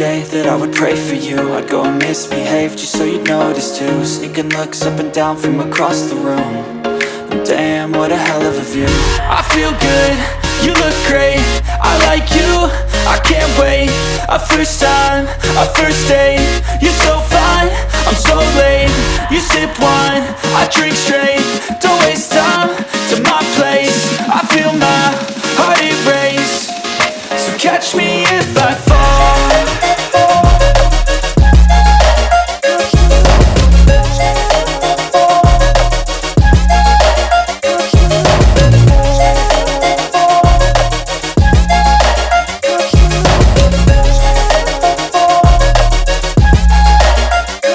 day that I would pray for you. I'd go and misbehave just so you'd notice too. Sneaking looks up and down from across the room. And damn, what a hell of a view. I feel good, you look great, I like you, I can't wait. A first time, a first date, you're so fine, I'm so late. You sip wine, I drink straight.